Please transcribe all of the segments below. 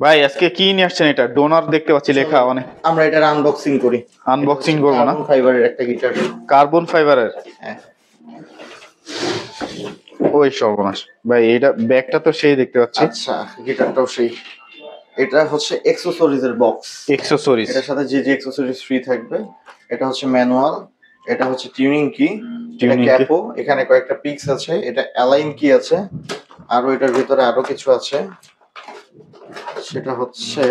ভাই আজকে কি নিয়ে আসছেন? এটা ডোনার দেখতে পাচ্ছি লেখা অনেক। আমরা এটার আনবক্সিং করি। আনবক্সিং করবো না? কার্বন ফাইবারের একটা গিটার। কার্বন ফাইবারের? হ্যাঁ। ওই সর্বনাশ ভাই, এটা ব্যাগটা তো সেই দেখতে পাচ্ছি। আচ্ছা, গিটারটাও সেই। এটা হচ্ছে অ্যাকসেসরিজের বক্স। অ্যাকসেসরিজ, এটার সাথে যে অ্যাকসেসরিজ ফ্রি থাকবে। এটা হচ্ছে ম্যানুয়াল, এটা হচ্ছে টিউনিং কি, এটা ক্যাপো, এখানে কয়েকটা পিক্স আছে, এটা অ্যালাইন কি আছে, আরো এটার ভিতরে আরো কিছু আছে। সেটা হচ্ছে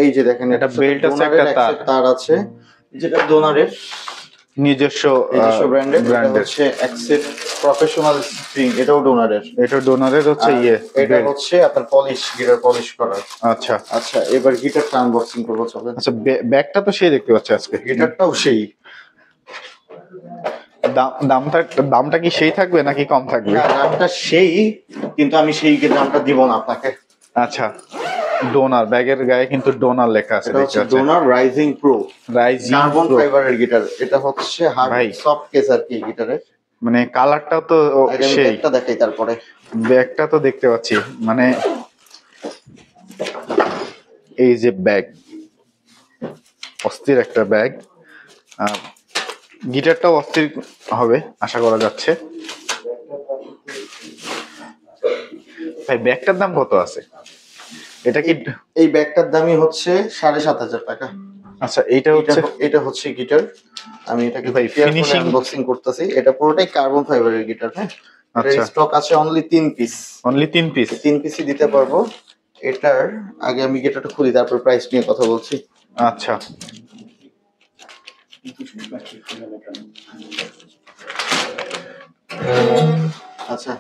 এই যে দেখেন, এটা বেল্ট আছে, একটা তার আছে, যেটা ডোনারের নিজস্ব ব্র্যান্ডের। এটা হচ্ছে অ্যাক্সেট প্রফেশনাল স্ট্রিং, এটাও ডোনারের। এটা ডোনারের হচ্ছে এটা হচ্ছে আপনার পলিশ, গিটার পলিশ করার। আচ্ছা আচ্ছা, এবার গিটারটা আনবক্সিং করবো চলেন। আচ্ছা, ব্যাগটা তো সেই দেখতে পাচ্ছি আজকে। গিটারটাও সেই। দামটা কি সেই থাকবে নাকি কম থাকবে? দামটা সেই, কিন্তু আমি সেই দামটা দিব না আপনাকে। আচ্ছা, ডোনার ব্যাগের গায়ে কিন্তু ডোনার লেখা আছে। এটা হচ্ছে ডোনার রাইজিং প্রো, কার্বন ফাইবারের গিটার। এটা হচ্ছে হার্ড সফট কেস আর কি গিটারের। মানে কালারটাও তো সেই। একটা দেখাই, তারপরে ব্যাগটা তো দেখতে পাচ্ছি, মানে এই যে ব্যাগ, অস্থির একটা ব্যাগ। গিটারটাও অস্থির হবে আশা করা যাচ্ছে। ভাই ব্যাগটার দাম কত আছে? এটা কি এই ব্যাগটার দামই হচ্ছে 7,500 টাকা। আচ্ছা, এটা হচ্ছে গিটার। আমি এটাকে ভাই ফিনিশিং আনবক্সিং করতেছি। এটা পুরোটাই কার্বন ফাইবারের গিটার। হ্যাঁ, এটার স্টক আছে অনলি 3 পিস। Only 3 piece? 3 পিসই দিতে পারবো। এটার আগে আমি গিটারটা খুলি, তারপর প্রাইস নিয়ে কথা বলছি। আচ্ছা, আচ্ছা,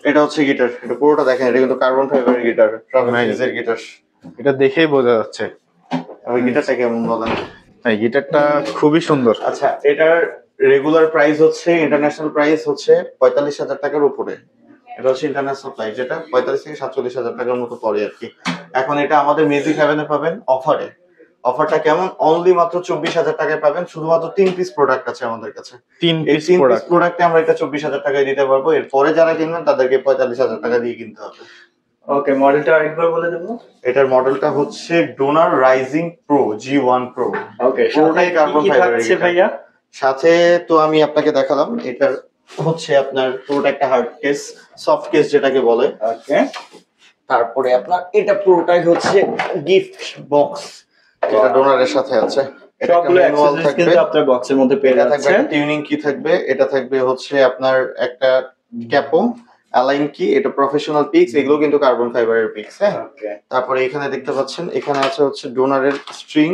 এটা হচ্ছে গিটার। এটা পুরোটা দেখেন, এটা কিন্তু কার্বন ফাইবারের গিটার, ট্রাভেলসের গিটার। এটা দেখেই বোঝা যাচ্ছে। আর গিটারটা কেমন বলেন? এই গিটারটা খুবই সুন্দর। আচ্ছা, এটার রেগুলার প্রাইস হচ্ছে, ইন্টারন্যাশনাল প্রাইস হচ্ছে 45,000 টাকার উপরে। এটা হচ্ছে ইন্টারন্যাশনাল প্রাইস, যেটা 45 থেকে 47,000 টাকার মতো পড়ে আর কি। এখন এটা আমাদের মিউজিক হেভেনে পাবেন অফারে। অফারটা কেমন? অনলি মাত্র 24,000 টাকায় পাবেন। শুধুমাত্র 3 পিস প্রোডাক্ট আছে আমাদের কাছে। 3 পিস প্রোডাক্টে আমরা এটা 24,000 টাকায় দিতে পারবো। এরপরে যারা কিনবেন তাদেরকে 45,000 টাকা দিয়ে কিনতে হবে। ওকে, মডেলটা আরেকবার বলে দেবো। এটার মডেলটা হচ্ছে donor rising pro G1 Pro। Okay, পুরোটাই কার্বন ফাইবারের ভাইয়া। সাথে তো আমি আপনাকে দেখালাম, এটার হচ্ছে আপনার পুরোটা একটা হার্ড কেস, সফট কেস যেটাকে বলে। ওকে, তারপরে আপনার এটা পুরোটাই হচ্ছে গিফট বক্স, এটা ডোনারের সাথে আছে। এটা ম্যানুয়াল থাকবে, কিন্তু আপনার বক্সের মধ্যে পেয়ে যাচ্ছেন। টিউনিং কি থাকবে, এটা থাকবে হচ্ছে আপনার একটা ক্যাপো, অ্যালাইন কি, এটা প্রফেশনাল পিক্স, এগুলো কিন্তু কার্বন ফাইবারের পিক্স। হ্যাঁ, তারপরে এখানে দেখতে পাচ্ছেন, এখানে আছে হচ্ছে ডোনারের স্ট্রিং,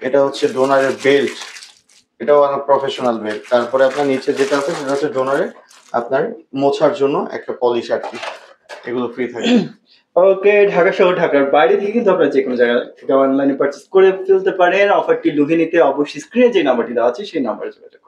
এটা হচ্ছে ডোনারের বেল্ট, এটাও অনেক প্রফেশনাল বেল্ট। তারপরে আপনার নিচে যেটা আছে সেটা হচ্ছে ডোনারের আপনার মোছার জন্য একটা পলিশ আর কি, এগুলো ফ্রি থাকে। ওকে, ঢাকা শহর, ঢাকার বাইরে থেকে কিন্তু আপনারা যে কোনো জায়গা থেকে অনলাইনে পারচেজ করে ফেলতে পারেন। অফারটি লুভে নিতে অবশ্যই স্ক্রিনে যে নাম্বারটি দেওয়া আছে সেই নাম্বারে যোগাযোগ করুন।